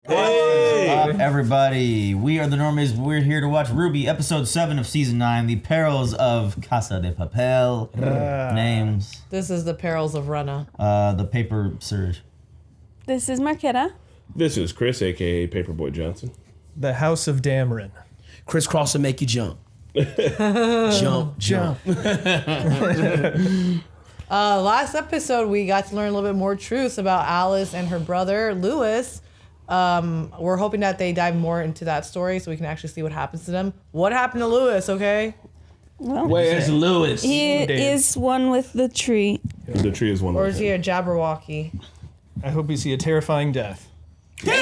Hey! What's up, everybody? We are the Normies. We're here to watch RWBY, episode 7 of season 9, The Perils of Casa de Papel. Names. This is the Perils of Runna. The paper surge. This is Marquetta. This is Chris, aka Paperboy Johnson. The House of Dameron. Crisscross will make you jump. jump. Last episode, we got to learn a little bit more truths about Alice and her brother, Lewis. We're hoping that they dive more into that story so we can actually see what happens to them. What happened to Lewis, okay? Well, Where's Lewis? he is one with the tree. The tree is one Or of is he a Jabberwocky? I hope we see a terrifying death. Okay.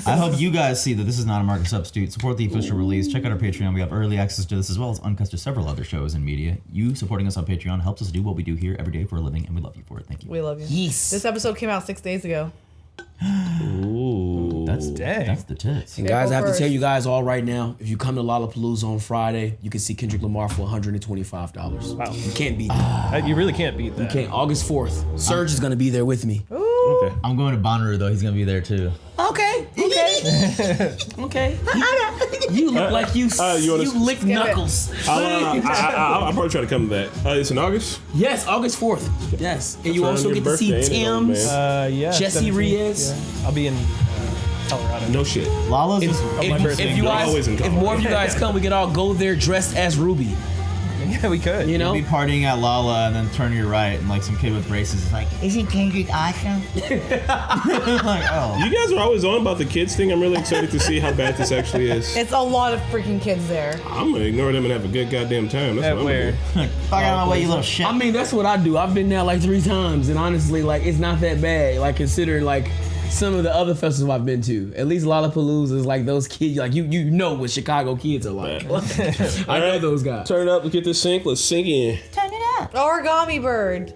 I hope you guys see that this is not a market substitute. Support the official release. Check out our Patreon. We have early access to this as well as uncut to several other shows and media. You supporting us on Patreon helps us do what we do here every day for a living, and we love you for it. Thank you. We love you. Yes. This episode came out 6 days ago. Ooh. That's Dang. That's the tits. And guys, I have to first. tell you guys all right now, if you come to Lala Palooza on Friday, you can see Kendrick Lamar for $125. Wow. You can't beat that. You really can't beat that. Okay, August 4th. Serge is gonna be there with me. Okay. I'm going to Bonnaroo, though. He's going to be there, too. Okay. You look like you lick knuckles. I'll probably try to come to that. It's in August? Yes, August 4th. Yes. And you Around also your get to see birthday, ain't it, old Tim's. man? Yeah. Jesse 17th, Reyes. Yeah. I'll be in Colorado. No shit. Lala's If, is... my if, birthday. if you You're guys, always in if Colorado. more of you guys come, we can all go there dressed as Ruby. Yeah, we could. You know? You'll be partying at Lala and then turn to your right and like some kid with braces is like, isn't Kendrick awesome? Like, oh. You guys are always on about the kids thing. I'm really excited to see how bad this actually is. It's a lot of freaking kids there. I'm gonna ignore them and have a good goddamn time. That's At what I'm where? gonna do. Fuck out of my way, you little shit. I mean, that's what I do. I've been there like 3 times, and honestly, like, it's not that bad. Like, considering like some of the other festivals I've been to. At least Lala Palooza is like those kids. Like you know what Chicago kids are like. I know those guys. Turn it up. Let's get this sync. Let's sink in. Turn it up. Origami bird.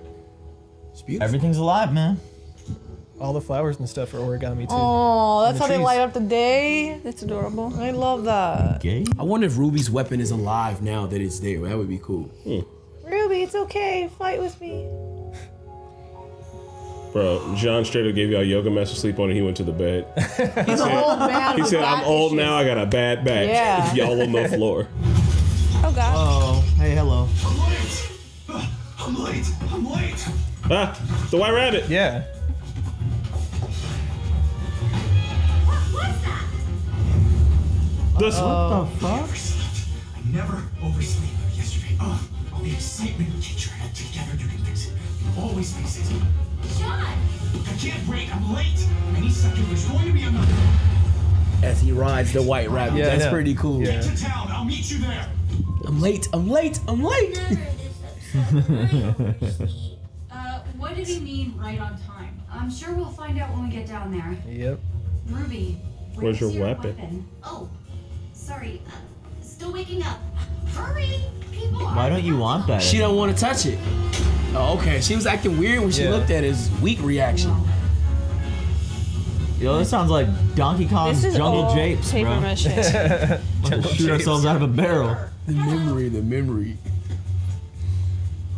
It's beautiful. Everything's alive, man. All the flowers and stuff are origami too. Oh, that's the how they trees. light up the day. That's adorable. I love that. Gay? I wonder if Ruby's weapon is alive now that it's there. That would be cool. Ruby, it's okay. Fight with me. Bro, John straight up gave y'all yoga mats to sleep on and he went to the bed. He's an old man. He with said, I'm back old issues. now, I got a bad back. Yeah. Y'all on the floor. Oh God. Oh, hey, hello. I'm late. Ah, the white rabbit. Yeah. This What the fuck? Overslept. I never oversleep. Yesterday, the excitement. Get your head together. You can fix it. You always fix it. Sean! I can't wait. I'm late. Any second, there's going to be another. As he rides the white rabbit. Yeah, That's yeah. pretty cool. Yeah. Get to town. I'll meet you there. I'm late. What did he mean right on time? I'm sure we'll find out when we get down there. Yep. Ruby, Where's your your weapon? Oh, sorry. Still waking up. Hurry! People are Why don't you want that? She don't want to touch it. Oh, okay. She was acting weird when she Yeah. looked at his weak reaction. Yo, this sounds like Donkey Kong's This is Jungle all Japes, paper bro. mache. Shoot ourselves out of a barrel. The memory.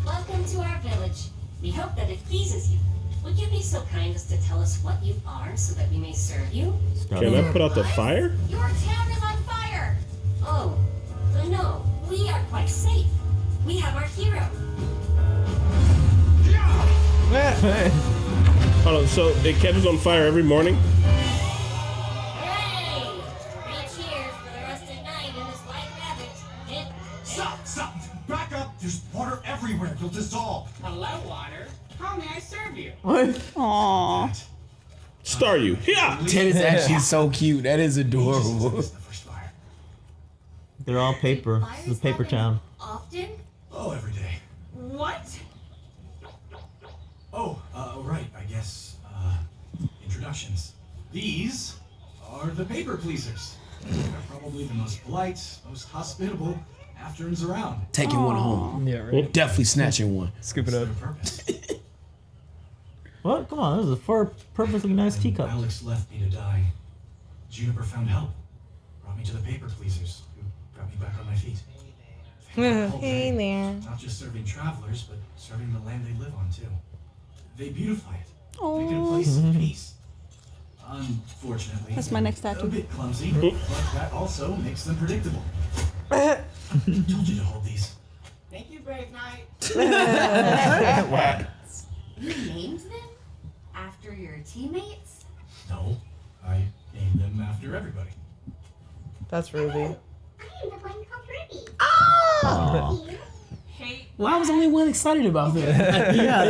Welcome to our village. We hope that it pleases you. Would you be so kind as to tell us what you are so that we may serve you? Can I put out the fire? Your town is on fire! Oh, no. We are quite safe. We have our hero. Hold on, so it catches on fire every morning? Hooray! 3 cheers for the rusted knight and his white rabbit. Stop. Back up. There's water everywhere. You'll dissolve. Hello, water. How may I serve you? Aww. Star you. Yeah! Ted is actually so cute. That is adorable. This is the first fire. They're all paper. Fires It's a paper happen town. Often? Oh, every day. What? Oh, right. I guess, introductions. These are the paper pleasers. They're probably the most polite, most hospitable afterns around. Taking one home. Yeah, right. Definitely snatching one. Scoop it up. Their purpose. What? Come on, this is a perfectly nice teacup. Alex left me to die. Juniper found help. Brought me to the paper pleasers, who got me back on my feet. Hey there. Not just serving travelers, but serving the land they live on too. They beautify it. Make it a Oh. place of peace. Unfortunately, That's my next a tattoo. bit clumsy, but that also makes them predictable. I told you to hold these. Thank you, Brave Knight. You named them after your teammates? No, I named them after everybody. That's Ruby. I am the one called Ruby. Aw. Hate. Well, I was the only one excited about that. Yeah,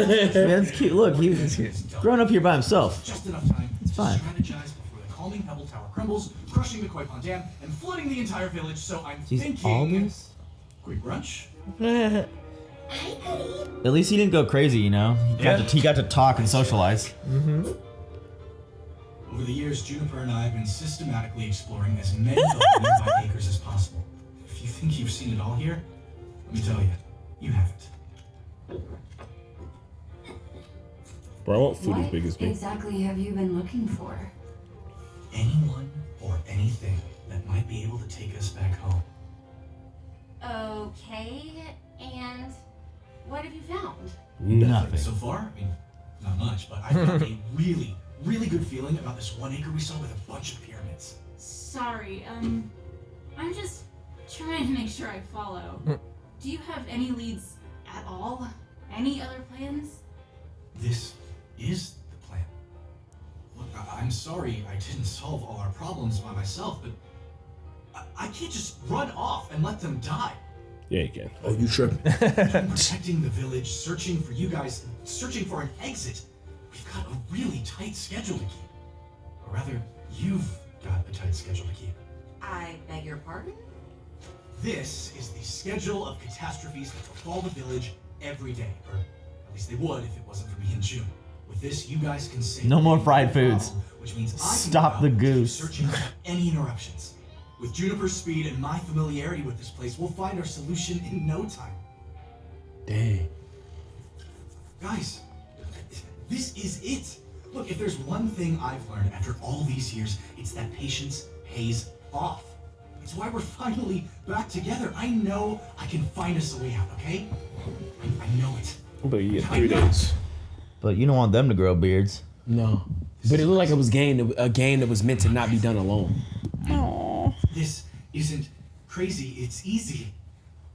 that's cute. Look, he's grown up here by himself. Just enough time to fine. strategize before the calming Pebble Tower crumbles, crushing the Koi Pond Dam, and flooding the entire village. So I'm Jeez, thinking, all this? quick brunch. At least he didn't go crazy, you know? He got to talk and socialize. Mm-hmm. Over the years, Juniper and I have been systematically exploring as many of the nearby acres as possible. If you think you've seen it all here, let me tell you, you haven't. Bro, I want food as What big as me. exactly have you been looking for? Anyone or anything that might be able to take us back home. Okay, and what have you found? Nothing. So far, I mean, not much, but I've got a really, really good feeling about this 1 acre we saw with a bunch of pyramids. Sorry, I'm just trying to make sure I follow. Do you have any leads at all? Any other plans? This is the plan. Look, I'm sorry I didn't solve all our problems by myself, but I can't just run off and let them die. Yeah, you can. Oh, you tripping? Between protecting the village, searching for you guys, and searching for an exit, we've got a really tight schedule to keep. Or rather, you've got a tight schedule to keep. I beg your pardon? This is the schedule of catastrophes that befall the village every day, or at least they would if it wasn't for me and June. With this, you guys can save No more the fried problem, foods. which means I can Stop go out the and keep goose. searching for any interruptions. With Juniper's speed and my familiarity with this place, we'll find our solution in no time. Dang. Guys, this is it. Look, if there's one thing I've learned after all these years, it's that patience pays off. It's why we're finally back together. I know I can find us a way out, okay? I know it. But you get 3 days. But you don't want them to grow beards. No. But it looked like it was a game that was meant to not be done alone. Aww. This isn't crazy, it's easy.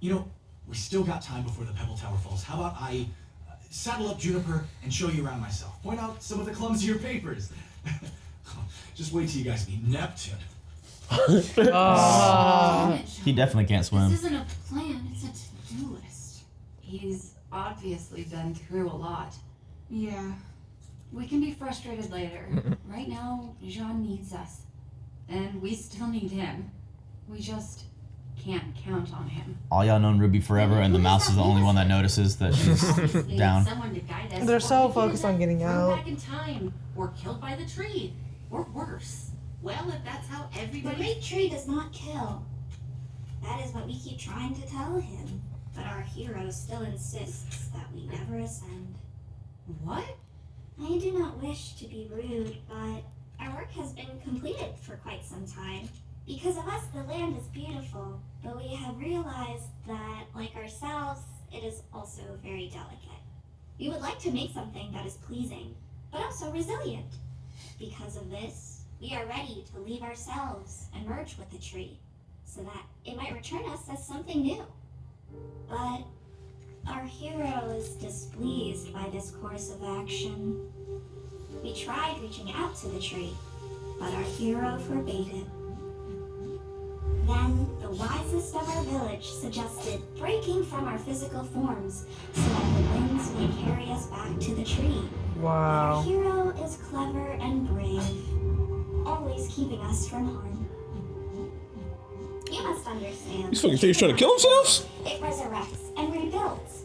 You know, we still got time before the Pebble Tower falls. How about I saddle up Juniper and show you around myself? Point out some of the clumsier papers. Just wait till you guys meet Neptune. He definitely can't swim. This isn't a plan, it's a to-do list. He's obviously been through a lot. Yeah. We can be frustrated later. Right now, Jean needs us. And we still need him. We just can't count on him. All y'all known Ruby forever, and the mouse is the only one that notices that she's Obviously, down. someone to guide us, They're or so we could focused on getting thrown out. back in time, or killed by the tree, or worse. Well, if that's how The everybody... great tree does not kill. That is what we keep trying to tell him. But our hero still insists that we never ascend. What? I do not wish to be rude, but our work has been completed for quite some time. Because of us, the land is beautiful, but we have realized that, like ourselves, it is also very delicate. We would like to make something that is pleasing, but also resilient. Because of this, we are ready to leave ourselves and merge with the tree, so that it might return us as something new. But our hero is displeased by this course of action. We tried reaching out to the tree, but our hero forbade it. Then, the wisest of our village suggested breaking from our physical forms so that the winds may carry us back to the tree. Wow. Our hero is clever and brave, always keeping us from harm. You must understand. These fucking things trying to kill themselves? It resurrects and rebuilds.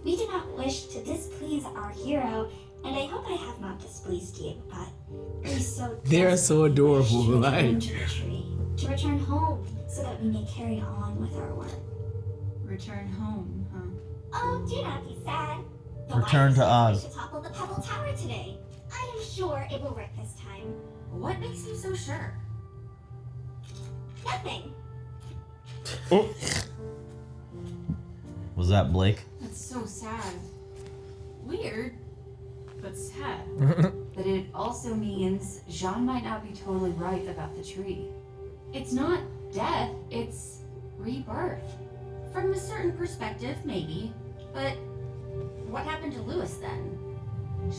We do not wish to displease our hero, and I hope I have not displeased you, but we so They're so adorable, wish to like. return to the tree, to return home, so that we may carry on with our work. Return home, huh? Oh, do not be sad. The Return to wisest Oz. to topple the Pebble Tower today. I am sure it will work this time. What makes you so sure? Nothing. Was that Blake? That's so sad. Weird, but sad. But it also also means Jean might not be totally right about the tree. It's not death, it's rebirth. From a certain perspective, maybe. But what happened to Louis then?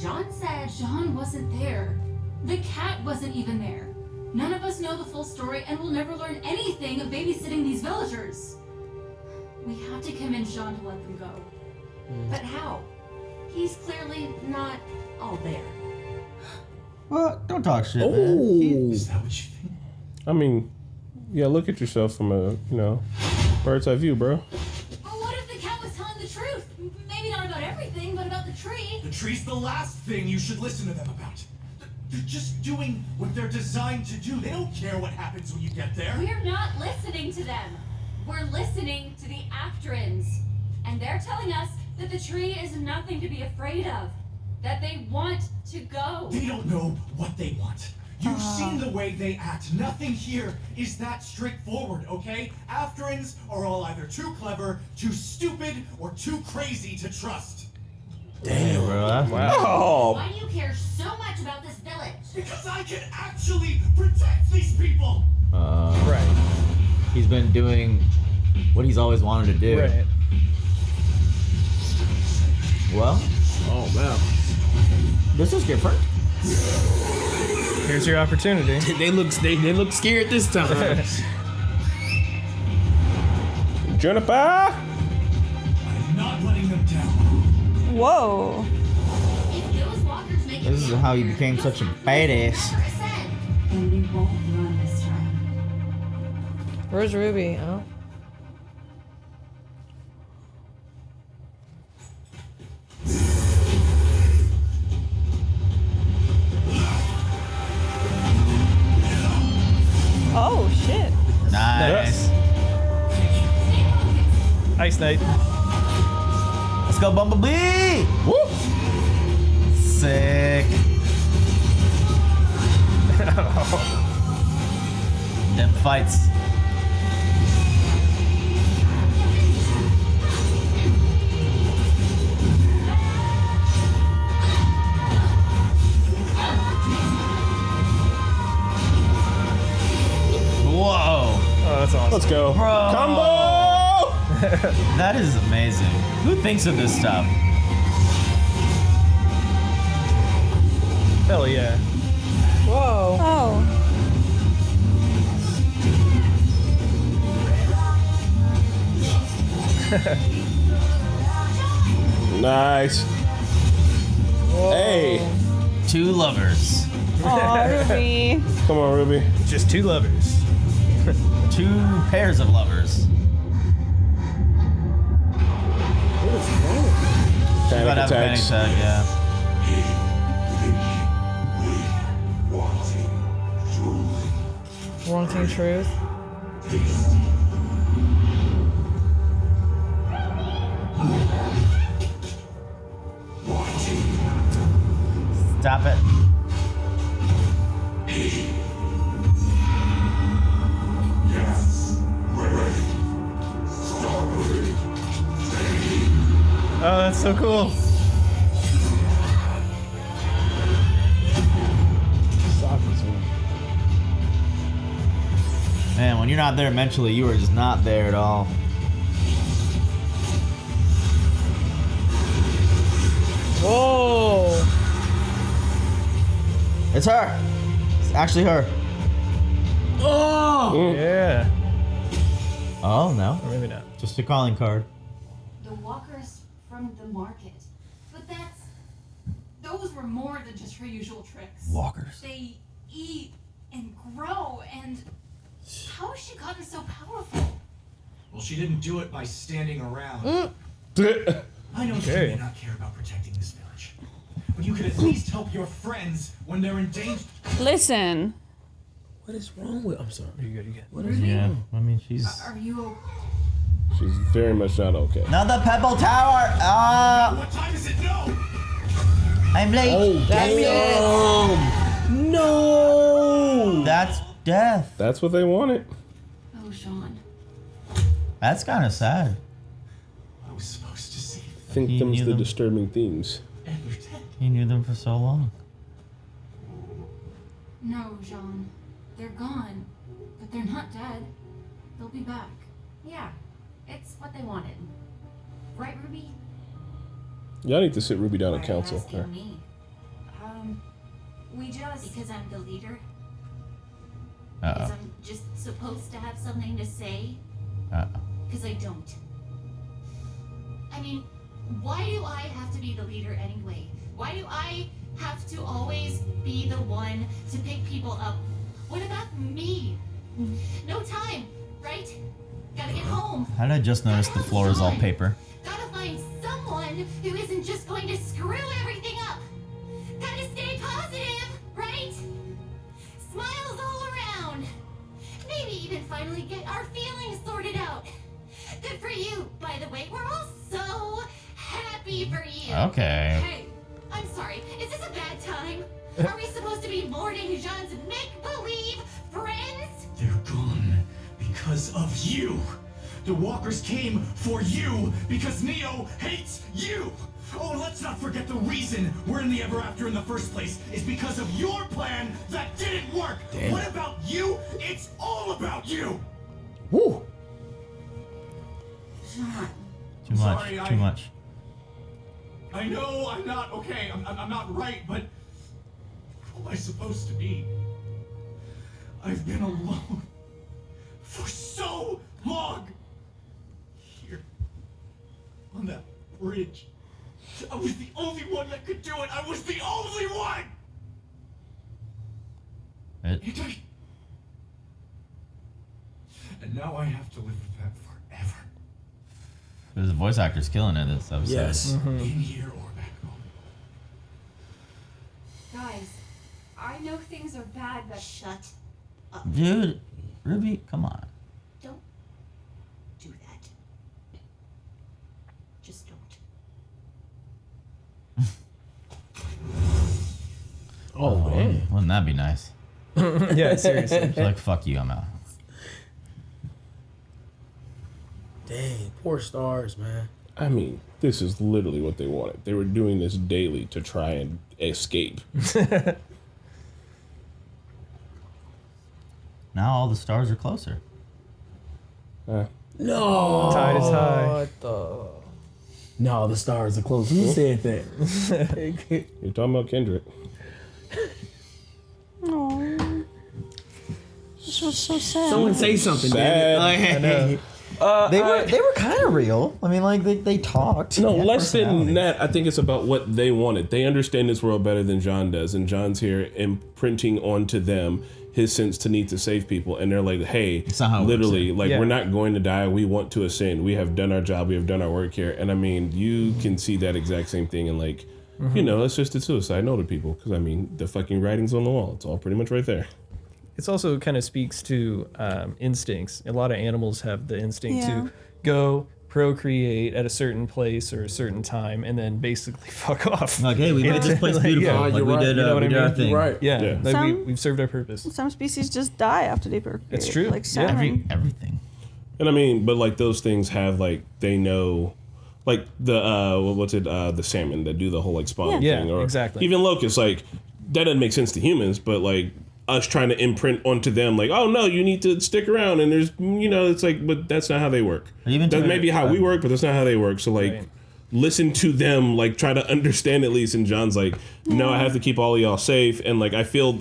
Jean said Jean wasn't there. The cat wasn't even there. None of us know the full story and we'll never learn anything of babysitting these villagers. We have to convince Jean to let them go. But how? He's clearly not all there. Well, don't talk shit, man. Is that what you think? I mean, yeah, look at yourself from a, bird's eye view, bro. Well, what if the cat was telling the truth? Maybe not about everything, but about the tree. The tree's the last thing you should listen to them about. They're just doing what they're designed to do. They don't care what happens when you get there. We're not listening to them. We're listening to the Afterins. And they're telling us that the tree is nothing to be afraid of. That they want to go. They don't know what they want. You've seen the way they act. Nothing here is that straightforward, okay? Afterins are all either too clever, too stupid, or too crazy to trust. Damn, bro. That's Wow. Why do you care so much about this village? Because I can actually protect these people! Right. He's been doing what he's always wanted to do. Right. Well, Oh wow. this is different. Here's your opportunity. They look scared this time. Juniper! I'm not letting them down. Whoa. If those walkers make This is how you became such a badass. And we won't run this time. Where's Ruby? Oh. Oh, shit. Nice. Ice Knight. Let's go, Bumblebee! Woo! Sick. Them fights. Whoa! Oh, that's awesome. Let's go. Bro. Combo! That is amazing. Who thinks of this stuff? Hell yeah. Whoa. Oh. Nice. Hey, Two lovers. Aw, Ruby. come on, Ruby. Just two lovers. Two pairs of lovers. She's about to have a panic attacks. attack, yeah. Wanting truth. Stop it. Oh, that's so cool. Man, when you're not there mentally, you are just not there at all. Whoa. It's her. It's actually her. Oh! Yeah. Oh, no. Or maybe not. Just a calling card. The walkers from the market. But those were more than just her usual tricks. Walkers. They eat and grow, and how has she gotten so powerful? Well, she didn't do it by standing around. I know you Okay. may not care about protecting this village, but you could at least help your friends when they're in danger. Listen. What is wrong with? I'm sorry. You good, you good. What is Yeah, wrong? I mean, she's... Are you She's very much not okay. Not the Pebble Tower! What time is it? No! I'm late. Oh, That's damn! No! That's death. That's what they wanted. Oh, Sean. That's kind of sad. I was supposed to save them, Think He them's knew the them. disturbing themes. and you're dead. He knew them for so long. No, Jean. They're gone. But they're not dead. They'll be back. Yeah, it's what they wanted. Right, Ruby? Y'all need to sit Ruby down Why and are you counsel asking her. me? We just... Because I'm the leader? Because Uh-oh. I'm just supposed to have something to say? Uh-oh. Because I don't. I mean, why do I have to be the leader anyway? Why do I have to always be the one to pick people up? What about me? No time, right? Gotta get home. How did I just notice the floor is all paper? Gotta find someone who isn't just going to screw everything up. Gotta stay positive, right? Smiles all around. Maybe even finally get our feelings sorted out. Good for you, by the way. We're all so happy for you. Okay. Hey, I'm sorry. Is this a bad time? Are we supposed to be mourning Jean's make-believe friends? They're gone because of you. The walkers came for you because Neo hates you. Oh, and let's not forget the reason we're in the Ever After in the first place is because of your plan that didn't work. Damn. What about you? It's all about you. Woo. Jean. Too much. Sorry, Too much. I know I'm not okay. I'm not right, but who am I supposed to be? I've been alone for so long. Here, on that bridge, I was the only one that could do it. I was the only one. And now I have to live with that forever. The voice actor's killing it this episode. Yes. In here or back home. Guys, I know things are bad, but shut up. Dude, Ruby, come on. Don't do that. Just don't. Oh, man. Wouldn't that be nice? Yeah, seriously. She's like, fuck you, I'm out. Dang, poor stars, man. I mean, this is literally what they wanted. They were doing this daily to try and escape. Now all the stars are closer. No. Tide is high. What the? No, the stars are close. Who said that? You're talking about Kendrick. Oh, this was so sad. Someone say something, Sad. damn it. They were kind of real. I mean, like they talked. No, They had less than personality. that. I think it's about what they wanted. They understand this world better than John does, and John's here imprinting onto them his sense to need to save people, and they're like, "Hey, It's not how it works, literally, yeah. like Yeah. we're not going to die. We want to ascend. We have done our job. We have done our work here." And I mean, you can see that exact same thing, and like, you know, assisted suicide. Note to people, because I mean, the fucking writing's on the wall. It's all pretty much right there. It's also kind of speaks to instincts. A lot of animals have the instinct Yeah. to go procreate at a certain place or a certain time and then basically fuck off. Like, hey, we made this place Like, beautiful. yeah, like you're we right. did, You know what we I did our mean? thing. You're right. Yeah. Like Some- we've served our purpose. Some species just die after they procreate. It's true. Like Yeah. salmon. Everything. And I mean, but like those things have like they know, like the the salmon that do the whole like spawn Yeah, thing, or exactly. even locusts. Like that doesn't make sense to humans, but like us trying to imprint onto them, like, oh no, you need to stick around, and there's, you know, it's like, but that's not how they work. Even That to- may be how we work, but that's not how they work. So like. Right. Listen to them, like try to understand at least. And John's like, no, I have to keep all of y'all safe. And like, I feel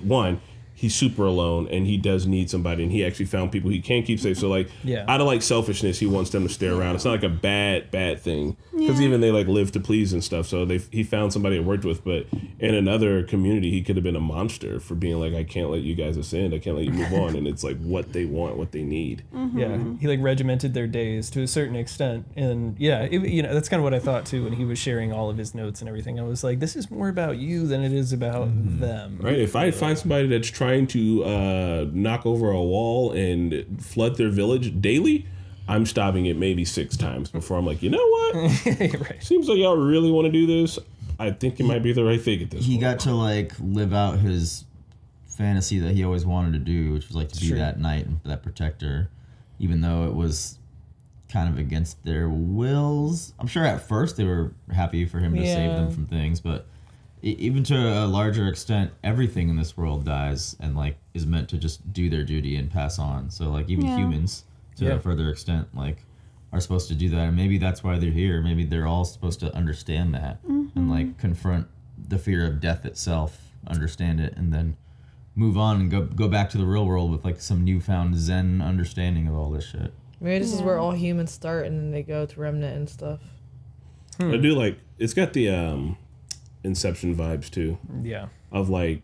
he's super alone and he does need somebody, and he actually found people he can keep safe. So like, Yeah. out of like selfishness, he wants them to stay around. It's not like a bad thing, because Yeah. even they like live to please and stuff. So he found somebody it worked with, but in another community, he could have been a monster for being like, I can't let you guys ascend. I can't let you move on. And it's like what they want, what they need. Yeah, he like regimented their days to a certain extent, and yeah, you know, that's kind of what I thought too when he was sharing all of his notes and everything. I was like, this is more about you than it is about them. Right. If I find somebody that's trying to knock over a wall and flood their village daily, I'm stopping it maybe 6 times before I'm like, you know what? Right. Seems like y'all really want to do this. I think it might be the right thing at this He point. got to like live out his fantasy that he always wanted to do, which was like to be True. that knight and that protector, even though it was kind of against their wills. I'm sure at first they were happy for him to save Yeah. them from things, but even to a larger extent, everything in this world dies and like is meant to just do their duty and pass on. So like even humans, to a further extent, like are supposed to do that, and maybe that's why they're here. Maybe they're all supposed to understand that and like confront the fear of death itself, understand it, and then move on and go back to the real world with like some newfound Zen understanding of all this shit. Maybe this is where all humans start, and then they go to Remnant and stuff. I do like it's got the Inception vibes too. Yeah. Of like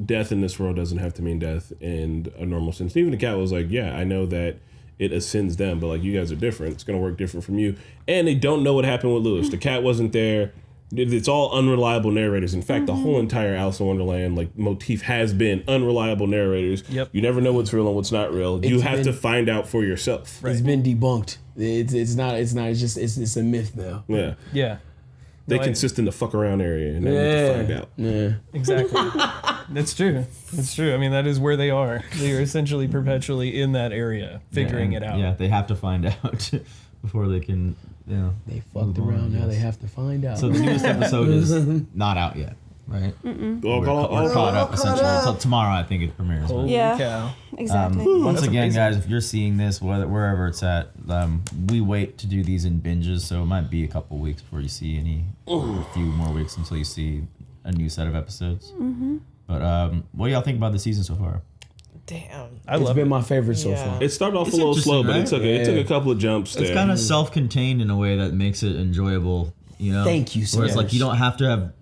death in this world doesn't have to mean death in a normal sense. Even the cat was like, yeah, I know that it ascends them, but like you guys are different. It's gonna work different from you. And they don't know what happened with Lewis. The cat wasn't there. It's all unreliable narrators. In fact, the whole entire Alice in Wonderland like motif has been unreliable narrators. Yep. You never know what's real and what's not real. You have to find out for yourself. It's been debunked. It's not. It's a myth now. Yeah. Yeah. They No, consist in the fuck around area, and then you have to find out. Yeah. Exactly. That's true. That's true. I mean, that is where they are. They are essentially perpetually in that area, figuring it out. Yeah, they have to find out before they can, you know. They fucked around. Now they have to find out. So the newest episode is not out yet, right? We're caught up essentially. Until tomorrow, I think it premieres. Holy cow. Exactly. Once That's again, amazing. guys, if you're seeing this, wherever it's at, we wait to do these in binges, so it might be a couple weeks before you see any, a few more weeks until you see a new set of episodes. But what do y'all think about the season so far? Damn. It's been my favorite so far. It started off It's a little slow, interesting, but it took a couple of jumps there. It's kind of self-contained in a way that makes it enjoyable, you know? Thank you so Where it's like much. you don't have to have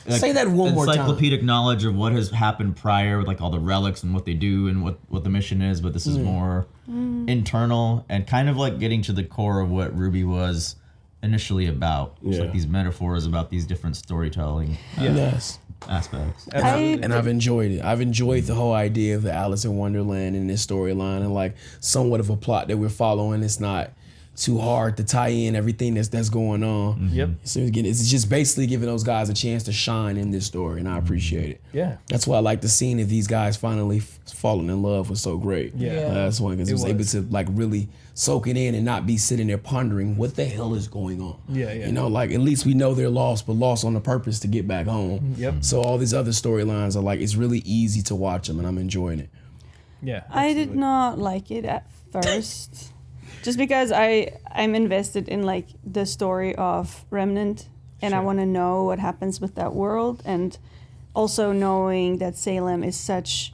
Say that one more time. encyclopedic knowledge of what has happened prior with like all the relics and what they do and what the mission is, but this is more internal and kind of like getting to the core of what RWBY was initially about. It's like these metaphors about these different storytelling Yes. aspects. And I've enjoyed it. I've enjoyed the whole idea of the Alice in Wonderland and this storyline and like somewhat of a plot that we're following. It's not too hard to tie in everything that's going on. Yep. So again, it's just basically giving those guys a chance to shine in this story, and I appreciate it. Yeah. That's why I like the scene of these guys finally falling in love was so great. Yeah. That's why, because it was able was. to like really soak it in and not be sitting there pondering what the hell is going on. Yeah, yeah. You know, like at least we know they're lost, but lost on the purpose to get back home. Yep. So all these other storylines are like, it's really easy to watch them, and I'm enjoying it. Yeah. I did not like it at first. Just because I'm invested in like the story of Remnant and I want to know what happens with that world, and also knowing that Salem is such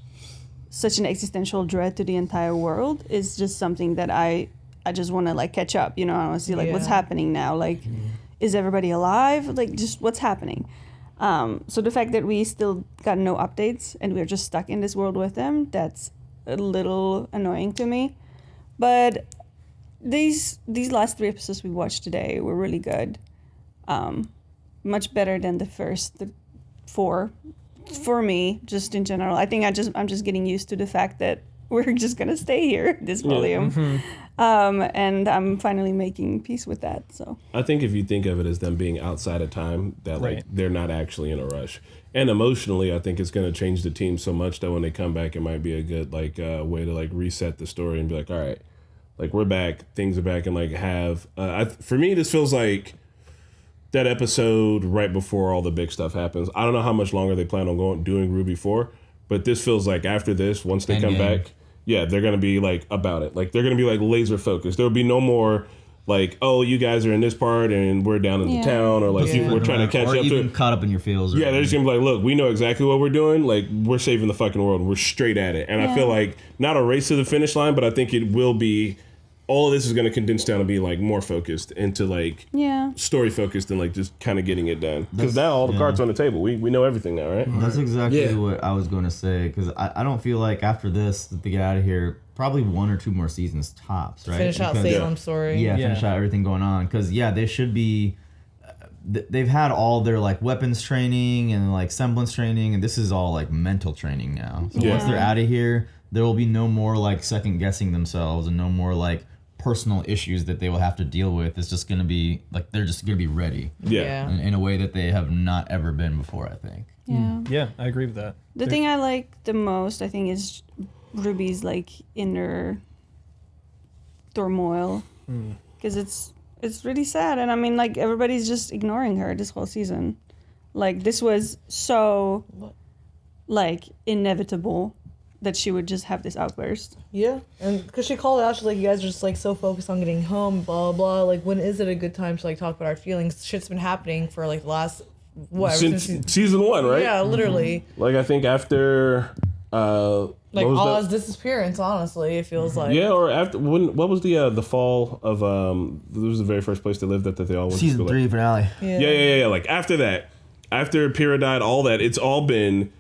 an existential dread to the entire world is just something that I just want to like catch up, you know. I want to see like what's happening now, like is everybody alive, like just what's happening. So the fact that we still got no updates and we're just stuck in this world with them, that's a little annoying to me. But these last 3 episodes we watched today were really good. Much better than the first 4 for me, just in general. I think I'm just getting used to the fact that we're just gonna stay here this volume. And I'm finally making peace with that. So I think if you think of it as them being outside of time, that like Right. they're not actually in a rush. And emotionally, I think it's going to change the team so much that when they come back, it might be a good like way to like reset the story and be like, all right, like we're back, things are back, and like have. For me, this feels like that episode right before all the big stuff happens. I don't know how much longer they plan on doing RWBY for, but this feels like after this, once they come back, yeah, they're gonna be like about it. Like they're gonna be like laser focused. There'll be no more like, oh, you guys are in this part and we're down in the town, or like we're trying to catch or up even to. caught up in your feels. Yeah, they're just gonna be like, look, we know exactly what we're doing. Like we're saving the fucking world. We're straight at it. And I feel like not a race to the finish line, but I think it will be. All of this is going to condense down to be like more focused into like story focused and like just kind of getting it done. Because now all the cards on the table. We know everything now, right? That's exactly what I was going to say. Because I don't feel like after this that they get out of here, probably 1 or 2 more seasons tops, right? Finish out Salem's story. Yeah, finish out everything going on. Because they should be. They've had all their like weapons training and like semblance training, and this is all like mental training now. So once they're out of here, there will be no more like second guessing themselves and no more like personal issues that they will have to deal with. It's just going to be like they're just going to be ready in a way that they have not ever been before, I think. Yeah, I agree with that. The thing I like the most, I think, is RWBY's like inner turmoil, because it's really sad, and I mean like everybody's just ignoring her this whole season. Like this was so like inevitable that she would just have this outburst. Yeah, and because she called it out, she's like, you guys are just like so focused on getting home, blah blah. Like, when is it a good time to like talk about our feelings? Shit's been happening for like the last since season 1, right? Yeah, literally. Like I think after like Oz disappearance, honestly, it feels like. Yeah, or after what was the fall of this was the very first place they lived that they all went season to 3 finale. Yeah. Like after that, after Pyrrha died, all that, it's all been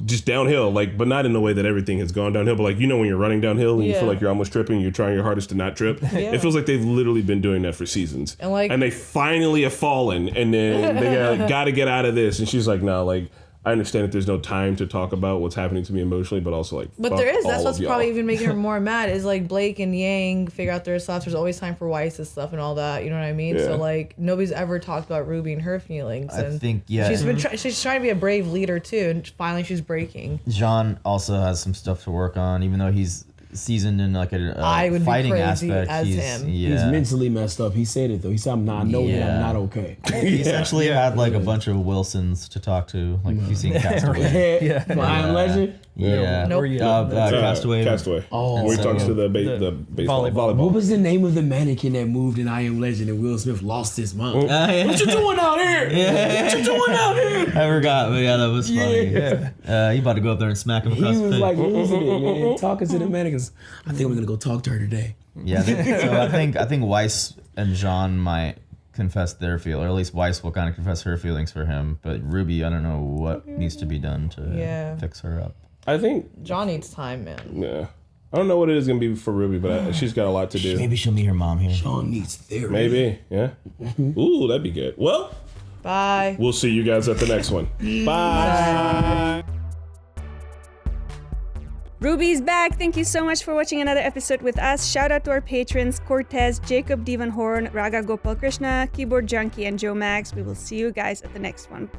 just downhill, like, but not in the way that everything has gone downhill, but like, you know, when you're running downhill and you feel like you're almost tripping, you're trying your hardest to not trip. It feels like they've literally been doing that for seasons, and they finally have fallen, and then they got to get out of this. And she's like, no, like, I understand that there's no time to talk about what's happening to me emotionally, but also like, but there is. That's what's probably even making her more mad is like Blake and Yang figure out their stuff. There's always time for Weiss's stuff and all that. You know what I mean? So like nobody's ever talked about Ruby and her feelings. And I think she's trying to be a brave leader too, and finally she's breaking. Jean also has some stuff to work on, even though he's seasoned in like a fighting aspect. He's mentally messed up. He said it though. He said, "I'm not. No, I'm not okay." He essentially had like a bunch of Wilsons to talk to. Like if you've seen Castaway, I Am Legend. Yeah, nope. Castaway. Oh, where he talks to the baseball volleyball. What was the name of the mannequin that moved in I Am Legend and Will Smith lost his mind? What you doing out here? What you doing out here? I forgot, but yeah, that was funny. He about to go up there and smack him across the face. He was like losing it, man, talking to the mannequins. I think I'm gonna go talk to her today. Yeah, so I think Weiss and Jean might confess their feelings, or at least Weiss will kind of confess her feelings for him. But Ruby, I don't know what needs to be done to fix her up. I think John needs time, man. Yeah, I don't know what it is gonna be for Ruby, but she's got a lot to do. Maybe she'll meet her mom here. Sean needs therapy. Maybe, yeah. Ooh, that'd be good. Well, bye. We'll see you guys at the next one. Bye. Ruby's back. Thank you so much for watching another episode with us. Shout out to our patrons, Cortez, Jacob Divan Horn, Raga Gopal Krishna, Keyboard Junkie, and Joe Max. We will see you guys at the next one.